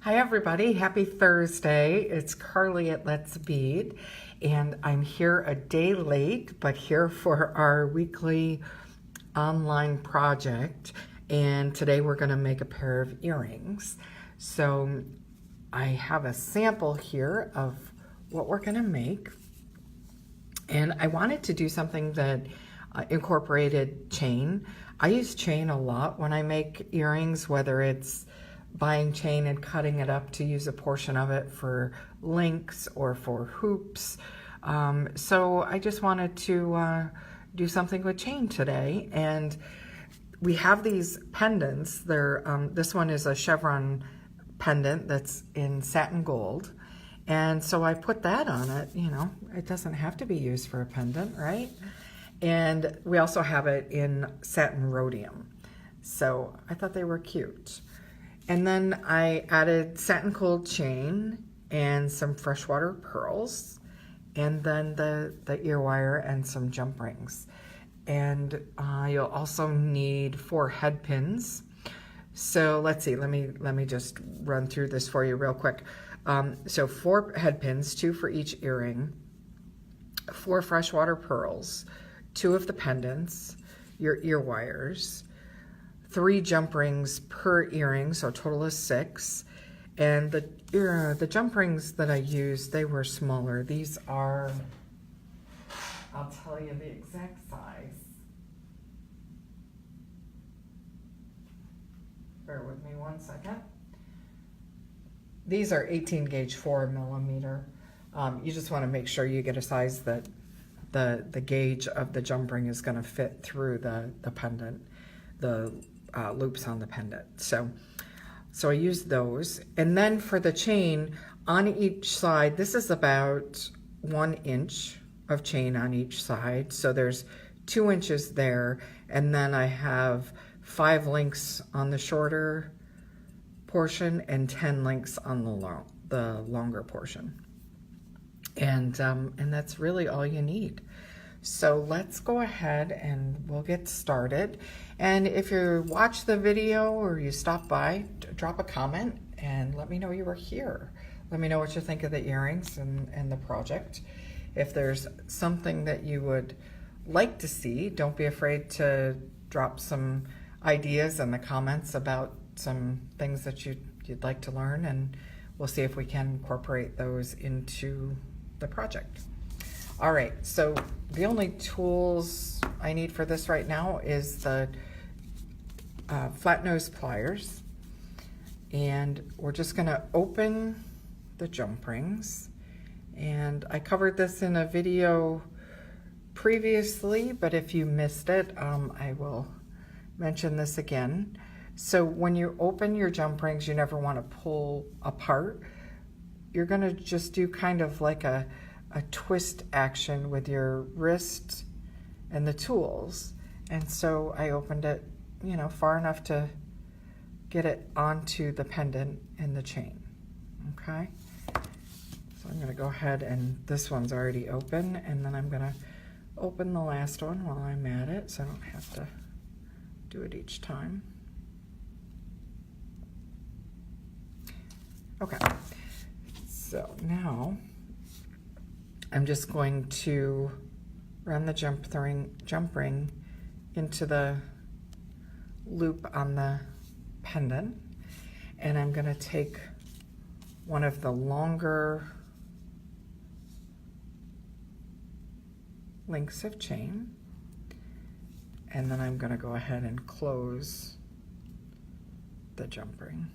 Hi everybody, happy Thursday. It's Carly at Let's Bead, and I'm here a day late, but here for our weekly online project. And today we're gonna make a pair of earrings. So I have a sample here of what we're gonna make. And I wanted to do something that incorporated chain. I use chain a lot when I make earrings, whether it's buying chain and cutting it up to use a portion of it for links or for hoops. So I just wanted to do something with chain today. And we have these pendants. This one is a Chevron pendant that's in satin gold. And so I put that on it. You know, it doesn't have to be used for a pendant, right? And we also have it in satin rhodium. So I thought they were cute. And then I added satin gold chain and some freshwater pearls, and then the ear wire and some jump rings. And you'll also need 4 head pins. So let's see, let me just run through this for you real quick. So 4 head pins, 2 for each earring, 4 freshwater pearls, 2 of the pendants, your ear wires, 3 jump rings per earring, so a total of 6. And the jump rings that I used, they were smaller. These are, I'll tell you the exact size. Bear with me one second. These are 18 gauge 4mm. You just want to make sure you get a size that the gauge of the jump ring is going to fit through the pendant, the loops on the pendant. So I used those. And then for the chain on each side, this is about 1 inch of chain on each side. So there's 2 inches there. And then I have 5 links on the shorter portion and 10 links on the longer portion. And that's really all you need. So let's go ahead and we'll get started. And if you watch the video or you stop by, drop a comment and let me know you were here. Let me know what you think of the earrings and the project. If there's something that you would like to see, don't be afraid to drop some ideas in the comments about some things that you'd like to learn, and we'll see if we can incorporate those into the project. All right, so the only tools I need for this right now is the flat nose pliers, and we're just gonna open the jump rings. And I covered this in a video previously, but if you missed it, I will mention this again. So when you open your jump rings, you never want to pull apart. You're going to just do kind of like a twist action with your wrist and the tools. And so I opened it, you know, far enough to get it onto the pendant and the chain. Okay. So I'm going to go ahead, and this one's already open, and then I'm going to open the last one while I'm at it so I don't have to do it each time. Okay, so now I'm just going to run the jump ring into the loop on the pendant, and I'm going to take one of the longer links of chain, and then I'm going to go ahead and close the jump ring.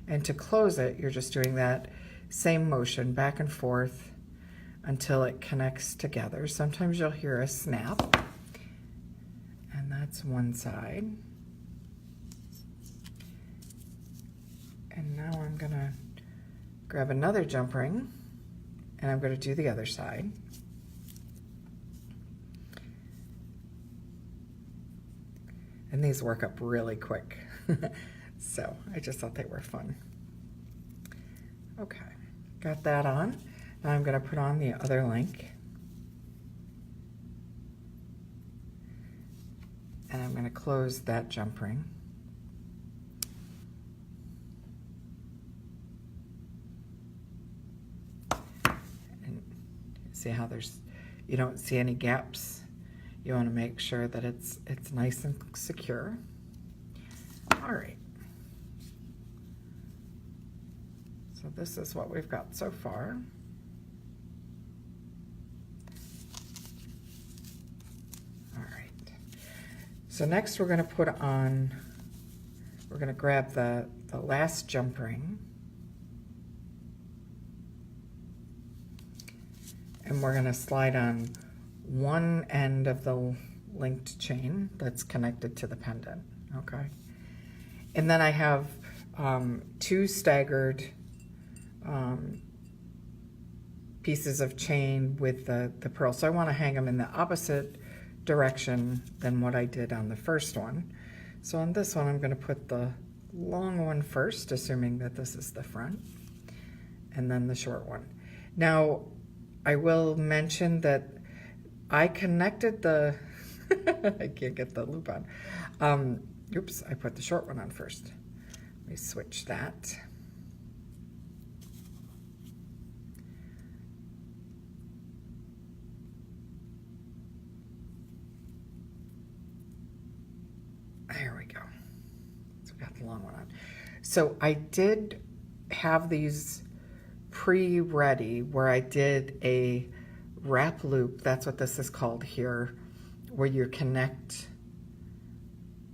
And to close it, you're just doing that same motion back and forth until it connects together. Sometimes you'll hear a snap, and that's one side. And now I'm gonna grab another jump ring, and I'm gonna do the other side. And these work up really quick. So I just thought they were fun. Okay, got that on. Now I'm going to put on the other link. And I'm going to close that jump ring. See how you don't see any gaps. You want to make sure that it's nice and secure. All right. So this is what we've got so far. All right. So next we're going to we're going to grab the last jump ring. And we're going to slide on one end of the linked chain that's connected to the pendant, okay? And then I have two staggered pieces of chain with the pearl. So I want to hang them in the opposite direction than what I did on the first one. So on this one, I'm going to put the long one first, assuming that this is the front, and then the short one. Now, I will mention that I connected the, I can't get the loop on. Oops, I put the short one on first. Let me switch that. There we go. So we got the long one on. So I did have these pre-ready where I did a wrap loop. That's what this is called here, where you connect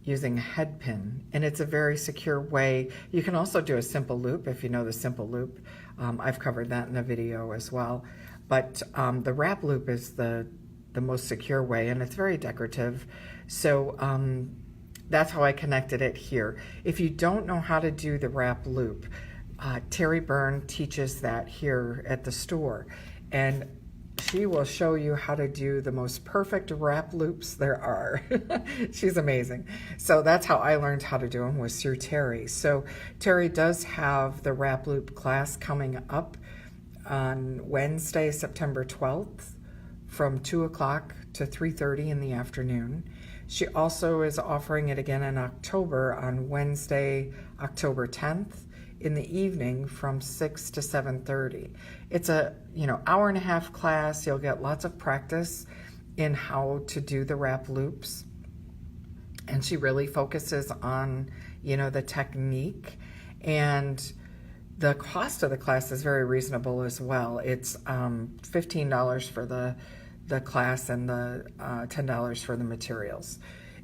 using a head pin, and it's a very secure way. You can also do a simple loop if you know the simple loop. I've covered that in a video as well, but the wrap loop is the most secure way, and it's very decorative. So that's how I connected it here. If you don't know how to do the wrap loop, Terry Byrne teaches that here at the store, and she will show you how to do the most perfect wrap loops there are. She's amazing. So that's how I learned how to do them, was through Terry. So Terry does have the wrap loop class coming up on Wednesday, September 12th from 2 o'clock to 3:30 in the afternoon. She also is offering it again in October on Wednesday, October 10th in the evening from 6 to 7:30. It's a hour and a half class. You'll get lots of practice in how to do the wrap loops, and she really focuses on the technique, and the cost of the class is very reasonable as well. It's $15 for the class and the $10 for the materials,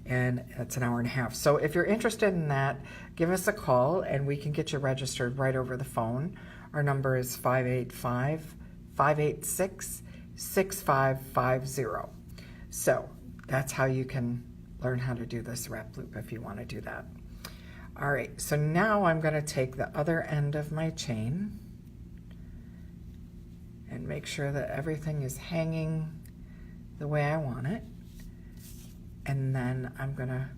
and it's an hour and a half. So if you're interested in that, give us a call and we can get you registered right over the phone. Our number is 585-586-6550. So that's how you can learn how to do this wrap loop if you want to do that. All right, so now I'm going to take the other end of my chain and make sure that everything is hanging the way I want it. And then I'm going to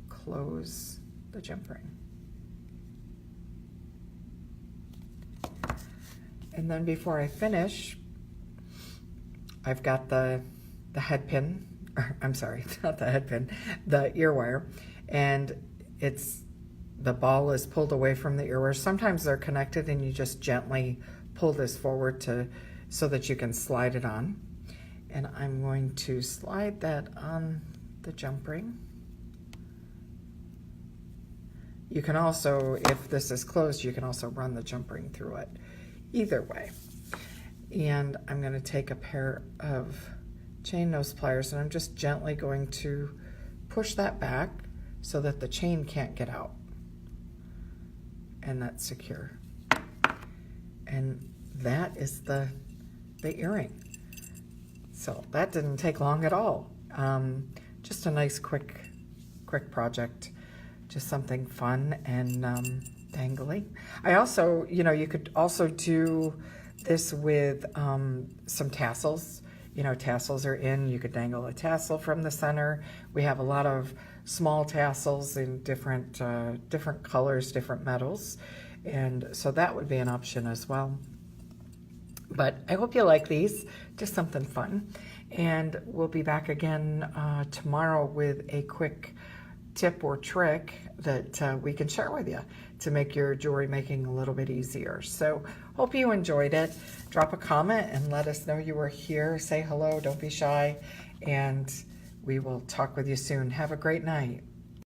close the jump ring. And then before I finish, I've got the head pin, I'm sorry, not the head pin, the ear wire, and the ball is pulled away from the ear wire. Sometimes they're connected and you just gently pull this forward so that you can slide it on. And I'm going to slide that on the jump ring. You can also, if this is closed, you can also run the jump ring through it. Either way. And I'm going to take a pair of chain nose pliers and I'm just gently going to push that back so that the chain can't get out. And that's secure. And that is the earring. So that didn't take long at all. Just a nice quick project. Just something fun and dangly. I also, you could also do this with some tassels. Tassels are in. You could dangle a tassel from the center. We have a lot of small tassels in different colors, different metals, and so that would be an option as well. But I hope you like these. Just something fun. And we'll be back again tomorrow with a quick tip or trick that we can share with you to make your jewelry making a little bit easier. So hope you enjoyed it. Drop a comment and let us know you were here. Say hello, don't be shy, and we will talk with you soon. Have a great night.